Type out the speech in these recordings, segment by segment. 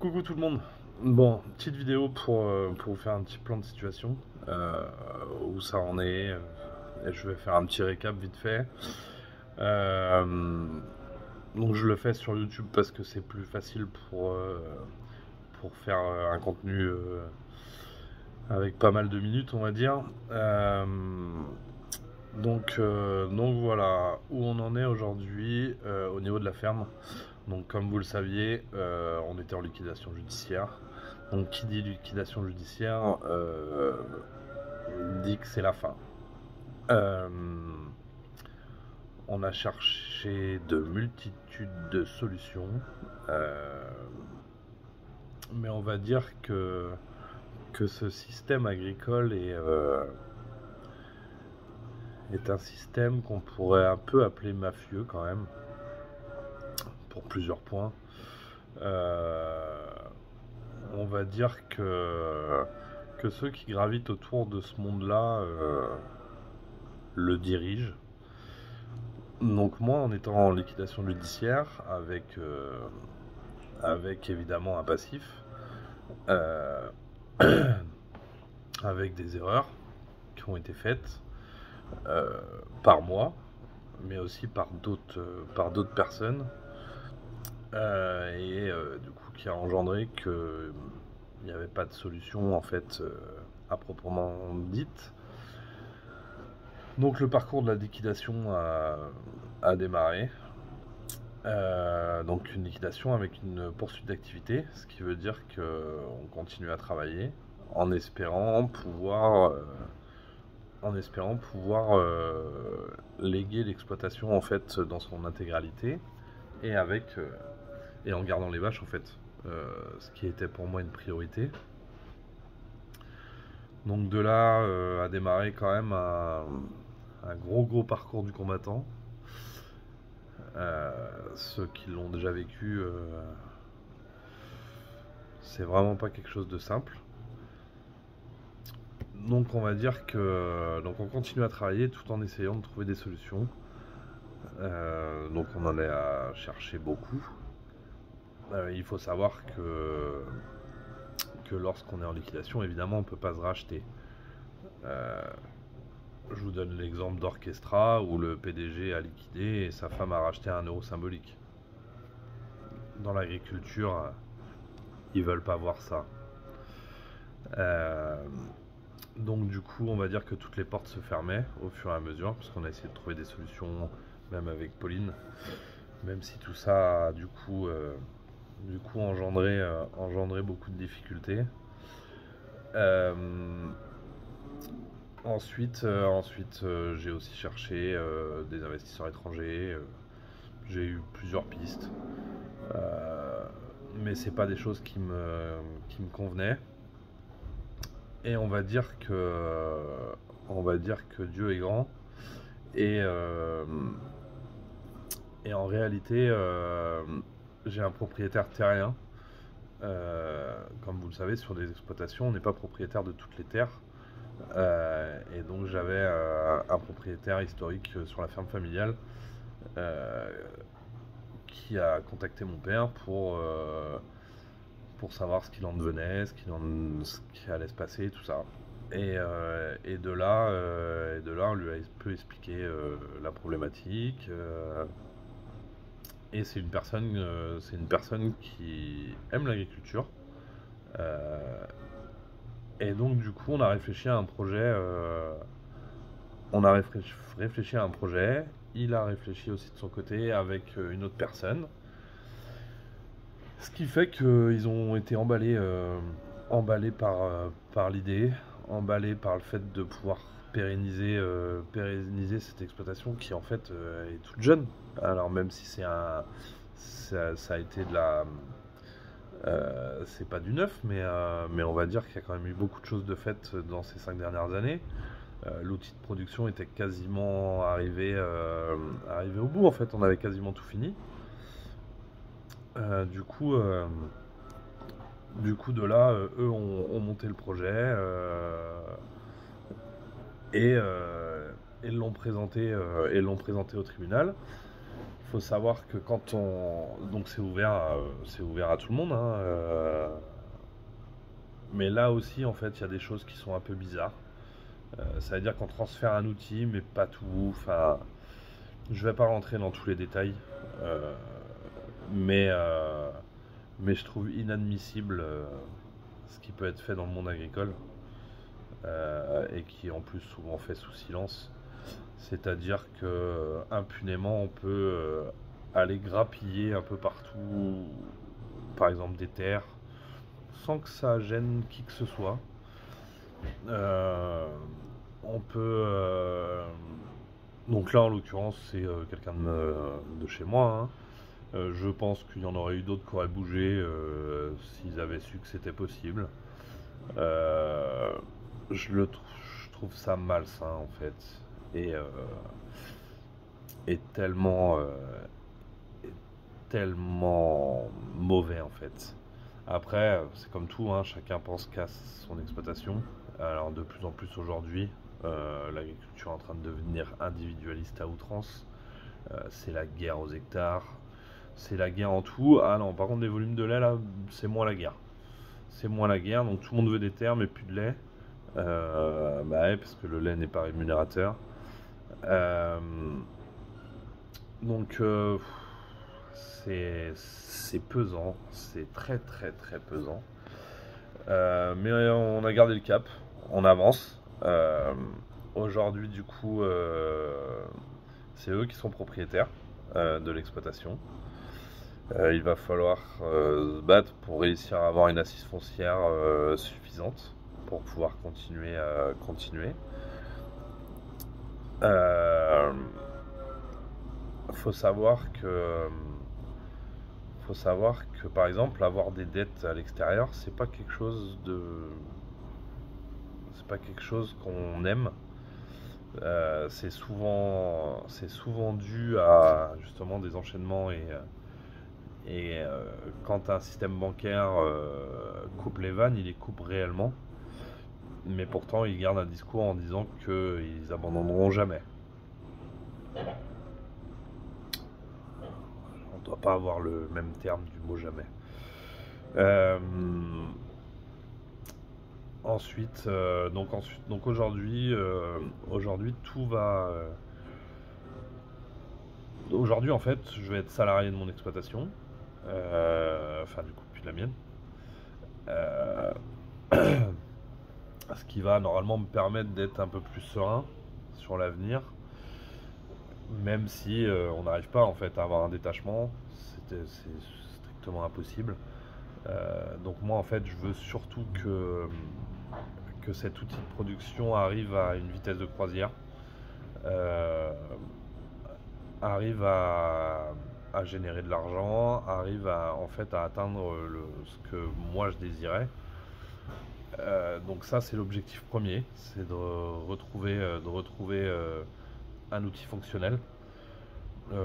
Coucou tout le monde. Bon, petite vidéo pour vous faire un petit plan de situation, où ça en est. Et je vais faire un petit récap vite fait. Euh, donc je le fais sur YouTube parce que c'est plus facile pour faire un contenu avec pas mal de minutes, on va dire. Euh, donc voilà où on en est aujourd'hui au niveau de la ferme. Donc comme vous le saviez, on était en liquidation judiciaire. Donc qui dit liquidation judiciaire dit que c'est la fin. Euh, on a cherché de multitudes de solutions, euh, mais on va dire que ce système agricole est un système qu'on pourrait un peu appeler mafieux quand même, pour plusieurs points. Euh, on va dire que ceux qui gravitent autour de ce monde-là le dirigent. Donc moi, en étant en liquidation judiciaire, avec évidemment un passif, euh, avec des erreurs qui ont été faites euh, par moi, mais aussi par d'autres personnes, du coup qui a engendré qu'il n'y avait pas de solution en fait à proprement dite. Donc le parcours de la liquidation a démarré. Donc une liquidation avec une poursuite d'activité, ce qui veut dire qu'on continue à travailler en espérant pouvoir, euh, léguer l'exploitation en fait dans son intégralité et et en gardant les vaches en fait, ce qui était pour moi une priorité. Donc de là a démarré quand même un gros parcours du combattant. Ceux qui l'ont déjà vécu, c'est vraiment pas quelque chose de simple. Donc on va dire que donc on continue à travailler tout en essayant de trouver des solutions. Donc on en est à chercher beaucoup. Il faut savoir que lorsqu'on est en liquidation, évidemment, on ne peut pas se racheter. Euh, je vous donne l'exemple d'Orchestra où le PDG a liquidé et sa femme a racheté à 1 euro symbolique. Dans l'agriculture, ils veulent pas voir ça. Euh, donc du coup, on va dire que toutes les portes se fermaient au fur et à mesure, parce qu'on a essayé de trouver des solutions, même avec Pauline, même si tout ça a du coup engendré beaucoup de difficultés. Euh, ensuite, j'ai aussi cherché des investisseurs étrangers. J'ai eu plusieurs pistes, euh, mais c'est pas des choses qui me convenaient. Et on va dire que Dieu est grand. Et, euh, et en réalité, j'ai un propriétaire terrien. Comme vous le savez, sur des exploitations, on n'est pas propriétaire de toutes les terres. Et donc j'avais un propriétaire historique sur la ferme familiale euh, qui a contacté mon père pour savoir ce qu'il en devenait, ce qui allait se passer, tout ça. Et de là, on lui a un peu expliqué la problématique. Et c'est une personne qui aime l'agriculture. Euh, et donc, du coup, on a réfléchi à un projet. On a réfléchi à un projet. Il a réfléchi aussi de son côté avec une autre personne. Ce qui fait qu'ils ont été emballés par l'idée, emballés par le fait de pouvoir pérenniser cette exploitation qui en fait est toute jeune. Alors même si ça a été c'est pas du neuf, mais on va dire qu'il y a quand même eu beaucoup de choses de faites dans ces 5 dernières années. L'outil de production était quasiment arrivé au bout en fait, on avait quasiment tout fini. Euh, du coup, euh, du coup, de là, eux ont monté le projet et, euh, et l'ont présenté au tribunal. Faut savoir que quand on... Donc c'est ouvert à tout le monde, hein, mais là aussi, en fait, il y a des choses qui sont un peu bizarres. Ça veut dire qu'on transfère un outil, mais pas tout. Enfin, je vais pas rentrer dans tous les détails, euh, mais, euh, mais je trouve inadmissible ce qui peut être fait dans le monde agricole et qui est en plus souvent fait sous silence. C'est-à-dire que impunément on peut aller grappiller un peu partout, par exemple des terres, sans que ça gêne qui que ce soit. Euh, on peut. Donc là, en l'occurrence, c'est quelqu'un de chez moi, hein. Je pense qu'il y en aurait eu d'autres qui auraient bougé s'ils avaient su que c'était possible. Euh, je trouve ça malsain en fait. Et, euh, et tellement mauvais en fait. Après, c'est comme tout, hein, chacun pense qu'à son exploitation. Alors de plus en plus aujourd'hui, l'agriculture est en train de devenir individualiste à outrance. C'est la guerre aux hectares, c'est la guerre en tout. Ah non, par contre, les volumes de lait là, c'est moins la guerre. C'est moins la guerre, donc tout le monde veut des terres mais plus de lait. Bah ouais, parce que le lait n'est pas rémunérateur. Euh, donc c'est pesant, c'est très très très pesant. Mais on a gardé le cap, on avance. Aujourd'hui, du coup, c'est eux qui sont propriétaires de l'exploitation. Il va falloir se battre pour réussir à avoir une assise foncière suffisante pour pouvoir continuer. Euh, faut savoir que faut savoir que par exemple avoir des dettes à l'extérieur, c'est pas quelque chose qu'on aime. C'est souvent dû à justement des enchaînements et quand un système bancaire coupe les vannes, il les coupe réellement. Mais pourtant, ils gardent un discours en disant qu'ils abandonneront jamais. On ne doit pas avoir le même terme du mot jamais. Euh, donc aujourd'hui tout va. Aujourd'hui, en fait, je vais être salarié de mon exploitation, enfin du coup puis de la mienne. Euh, Ce qui va normalement me permettre d'être un peu plus serein sur l'avenir, même si on n'arrive pas en fait à avoir un détachement, c'est strictement impossible. Donc moi en fait je veux surtout que cet outil de production arrive à une vitesse de croisière, euh, arrive à générer de l'argent, arrive à en fait à atteindre ce que moi je désirais. Donc ça c'est l'objectif premier, c'est de retrouver un outil fonctionnel.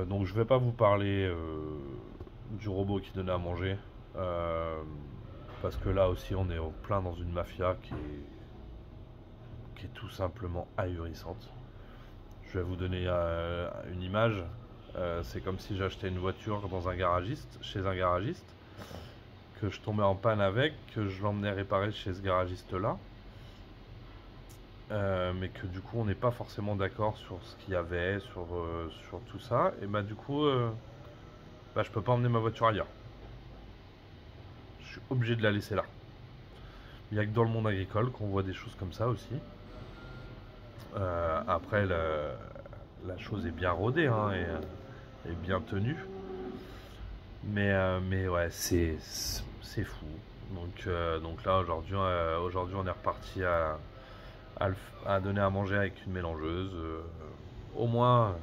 Donc je vais pas vous parler du robot qui donnait à manger, euh, parce que là aussi on est au plein dans une mafia qui est tout simplement ahurissante. Je vais vous donner une image. C'est comme si j'achetais une voiture chez un garagiste, que je tombais en panne avec, que je l'emmenais réparer chez ce garagiste-là, mais que du coup on n'est pas forcément d'accord sur ce qu'il y avait, sur tout ça, et bah du coup bah, je peux pas emmener ma voiture ailleurs. Je suis obligé de la laisser là. Il n'y a que dans le monde agricole qu'on voit des choses comme ça aussi. Après, la chose est bien rodée, hein, et bien tenue. Mais ouais, c'est fou. Donc là, aujourd'hui, on est reparti à donner à manger avec une mélangeuse. Au moins,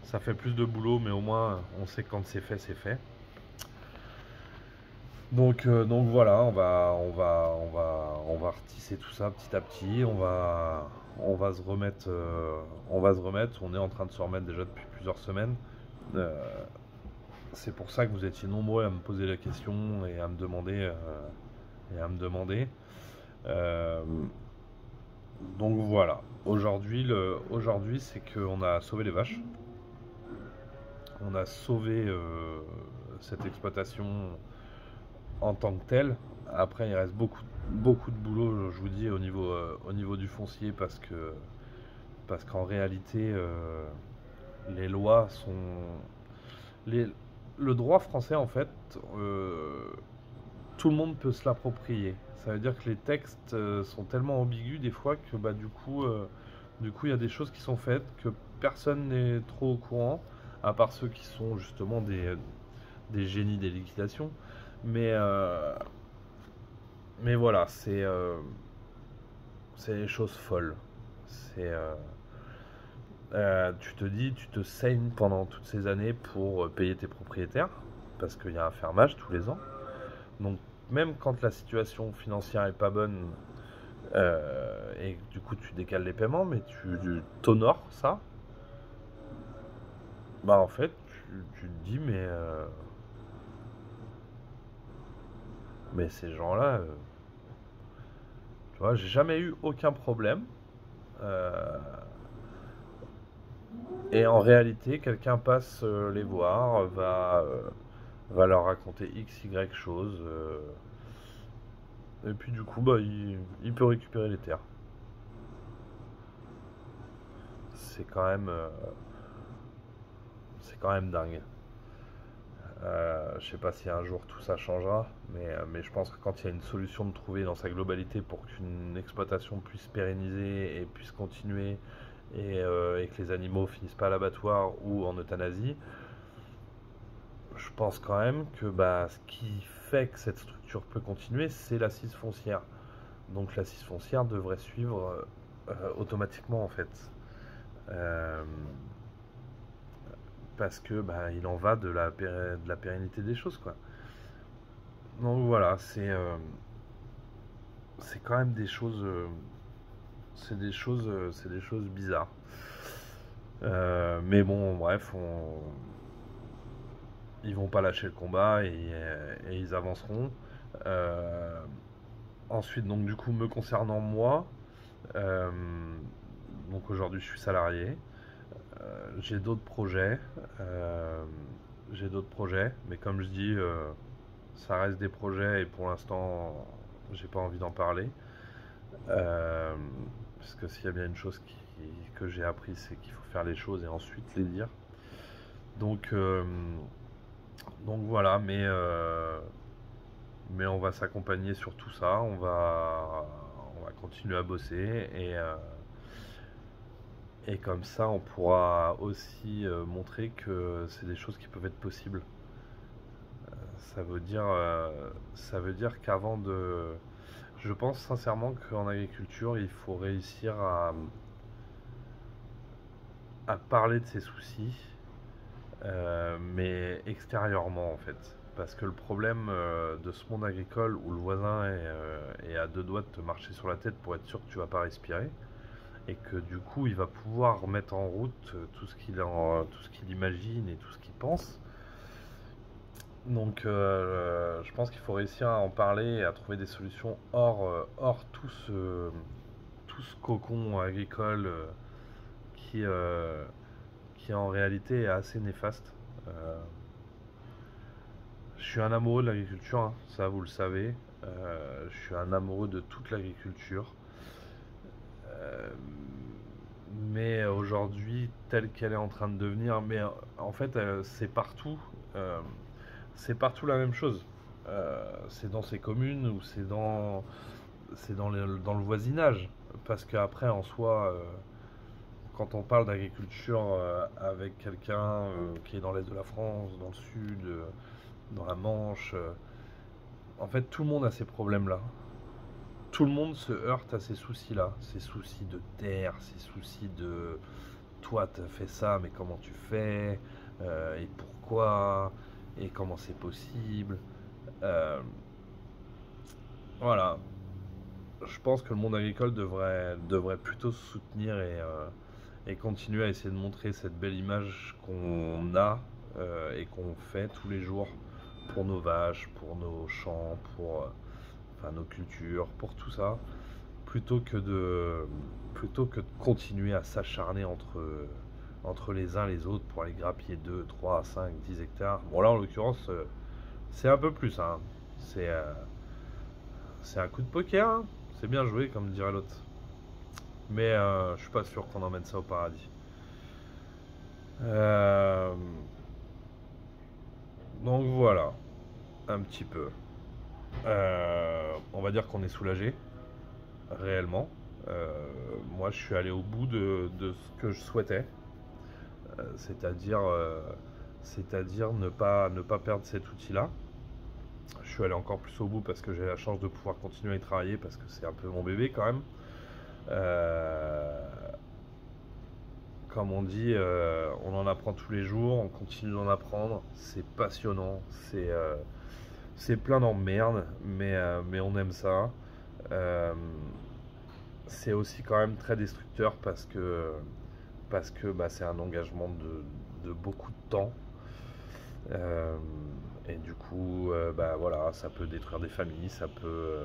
ça fait plus de boulot, mais au moins, on sait quand c'est fait, c'est fait. Donc voilà, on va retisser tout ça petit à petit. On va se remettre, on va se remettre. On est en train de se remettre déjà depuis plusieurs semaines. Euh, c'est pour ça que vous étiez nombreux à me poser la question et à me demander. Euh, donc voilà. Aujourd'hui, c'est qu'on a sauvé les vaches. on a sauvé cette exploitation en tant que telle. Après, il reste beaucoup de boulot, je vous dis, au niveau du foncier, parce qu'en réalité, les lois sont... les- le droit français, en fait, tout le monde peut se l'approprier. Ça veut dire que les textes sont tellement ambigus des fois que bah, du coup, il y a des choses qui sont faites que personne n'est trop au courant, à part ceux qui sont justement des génies des liquidations. Mais, euh, mais voilà, c'est des choses folles. C'est, tu te dis, tu te saignes pendant toutes ces années pour payer tes propriétaires, parce qu'il y a un fermage tous les ans. Donc même quand la situation financière est pas bonne, et que, du coup tu décales les paiements, mais tu t'honores ça, bah en fait tu te dis mais ces gens-là, tu vois, j'ai jamais eu aucun problème. euh, et en réalité, quelqu'un passe les voir, va leur raconter X, Y choses, et puis du coup, bah, il peut récupérer les terres. C'est quand même, euh, c'est quand même dingue. Je sais pas si un jour tout ça changera, mais je pense que quand il y a une solution de trouver dans sa globalité pour qu'une exploitation puisse pérenniser et puisse continuer et que les animaux finissent pas à l'abattoir ou en euthanasie, je pense quand même que bah, ce qui fait que cette structure peut continuer, c'est l'assise foncière. Donc l'assise foncière devrait suivre automatiquement en fait. Euh, Parce que bah, il en va de la pérennité des choses quoi. Donc voilà, c'est quand même des choses, c'est des choses bizarres. Mais bon, bref, ils vont pas lâcher le combat et ils avanceront. Euh, Ensuite, donc du coup, me concernant moi, euh, donc aujourd'hui je suis salarié, j'ai d'autres projets, euh, mais comme je dis, ça reste des projets et pour l'instant, j'ai pas envie d'en parler. Euh, Parce que s'il y a bien une chose que j'ai appris, c'est qu'il faut faire les choses et ensuite les dire. Donc, euh, donc voilà, mais on va s'accompagner sur tout ça, on va continuer à bosser et comme ça on pourra aussi montrer que c'est des choses qui peuvent être possibles. Ça veut dire, ça veut dire qu'avant de... Je pense sincèrement qu'en agriculture, il faut réussir à parler de ses soucis, mais extérieurement en fait. Parce que le problème de ce monde agricole où le voisin est à deux doigts de te marcher sur la tête pour être sûr que tu vas pas respirer, et que du coup il va pouvoir mettre en route tout ce qu'il imagine et tout ce qu'il pense. Donc je pense qu'il faut réussir à en parler et à trouver des solutions hors tout ce cocon agricole qui, euh, qui en réalité est assez néfaste. Euh, je suis un amoureux de l'agriculture, hein, ça vous le savez. Je suis un amoureux de toute l'agriculture. Euh, mais aujourd'hui, telle qu'elle est en train de devenir, en fait, euh, c'est partout la même chose. C'est dans ces communes ou c'est dans le voisinage. Parce qu'après, en soi, quand on parle d'agriculture avec quelqu'un qui est dans l'est de la France, dans le sud, dans la Manche, en fait, tout le monde a ces problèmes-là. Tout le monde se heurte à ces soucis-là, ces soucis de terre, ces soucis de toi, tu as fait ça, mais comment tu fais, et pourquoi, et comment c'est possible. Euh, voilà, je pense que le monde agricole devrait plutôt se soutenir et continuer à essayer de montrer cette belle image qu'on a et qu'on fait tous les jours pour nos vaches, pour nos champs, pour enfin, nos cultures, pour tout ça, plutôt que de, plutôt que de continuer à s'acharner entre les uns et les autres pour aller grappiller 2, 3, 5, 10 hectares. Bon là en l'occurrence c'est un peu plus, hein. C'est c'est un coup de poker, hein. C'est bien joué comme dirait l'autre. Mais je suis pas sûr qu'on emmène ça au paradis. Euh, donc voilà, un petit peu. On va dire qu'on est soulagé, réellement. Moi, je suis allé au bout de ce que je souhaitais, c'est-à-dire ne pas perdre cet outil-là. Je suis allé encore plus au bout parce que j'ai la chance de pouvoir continuer à y travailler parce que c'est un peu mon bébé quand même. Euh, Comme on dit, on en apprend tous les jours, on continue d'en apprendre. C'est passionnant, c'est plein d'emmerdes, mais on aime ça. Euh, c'est aussi quand même très destructeur parce que bah, c'est un engagement de beaucoup de temps. Euh, et du coup, bah, voilà, ça peut détruire des familles, ça peut.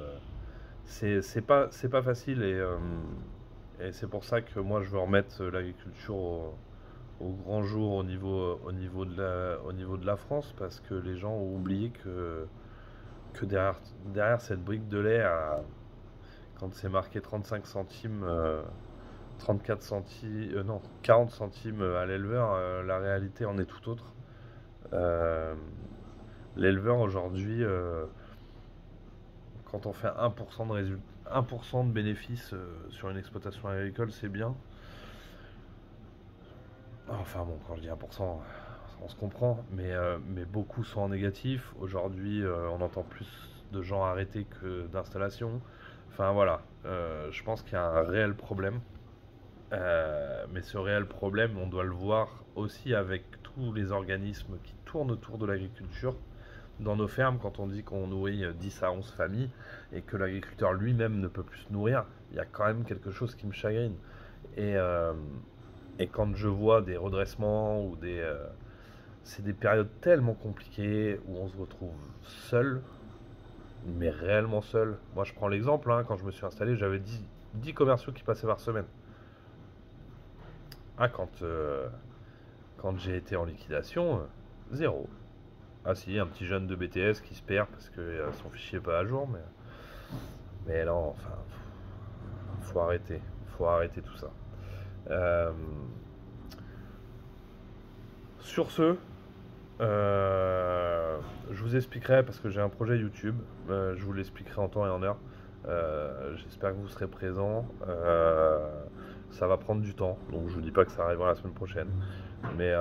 C'est pas facile et c'est pour ça que moi je veux remettre l'agriculture au grand jour au niveau de la France parce que les gens ont oublié que derrière cette brique de lait, quand c'est marqué 35 centimes, 34 centimes, non, 40 centimes à l'éleveur, la réalité en est tout autre. Euh, L'éleveur aujourd'hui, quand on fait 1% de résultat, 1% de bénéfices sur une exploitation agricole, c'est bien. Enfin bon, quand je dis 1%, on se comprend, mais beaucoup sont en négatif. Aujourd'hui, on entend plus de gens arrêtés que d'installations. Enfin voilà, je pense qu'il y a un réel problème. Mais ce réel problème, on doit le voir aussi avec tous les organismes qui tournent autour de l'agriculture. Dans nos fermes, quand on dit qu'on nourrit 10 à 11 familles et que l'agriculteur lui-même ne peut plus se nourrir, il y a quand même quelque chose qui me chagrine. Et, euh, et quand je vois des redressements ou c'est des périodes tellement compliquées où on se retrouve seul, mais réellement seul. Moi, je prends l'exemple, hein, quand je me suis installé, j'avais 10 commerciaux qui passaient par semaine. Ah, quand j'ai été en liquidation, zéro. Ah si, un petit jeune de BTS qui se perd parce que son fichier n'est pas à jour, mais non, enfin, faut arrêter. Faut arrêter tout ça. Euh, sur ce, je vous expliquerai parce que j'ai un projet YouTube. Je vous l'expliquerai en temps et en heure. J'espère que vous serez présents. Ça va prendre du temps, donc je vous dis pas que ça arrivera la semaine prochaine, mais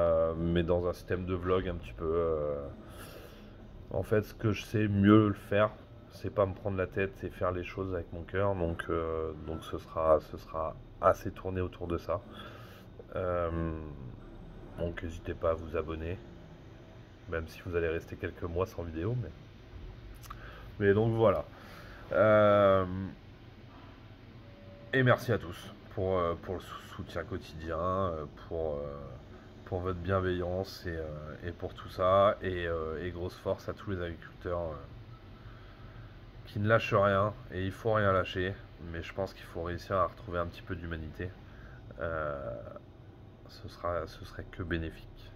dans un système de vlog un petit peu. En fait, ce que je sais mieux le faire, c'est pas me prendre la tête et faire les choses avec mon cœur, donc ce sera assez tourné autour de ça. Euh, donc n'hésitez pas à vous abonner, même si vous allez rester quelques mois sans vidéo, mais donc voilà. Euh, et merci à tous pour le soutien quotidien, pour votre bienveillance et pour tout ça. Et grosse force à tous les agriculteurs qui ne lâchent rien. Et il faut rien lâcher, mais je pense qu'il faut réussir à retrouver un petit peu d'humanité. Ce serait que bénéfique.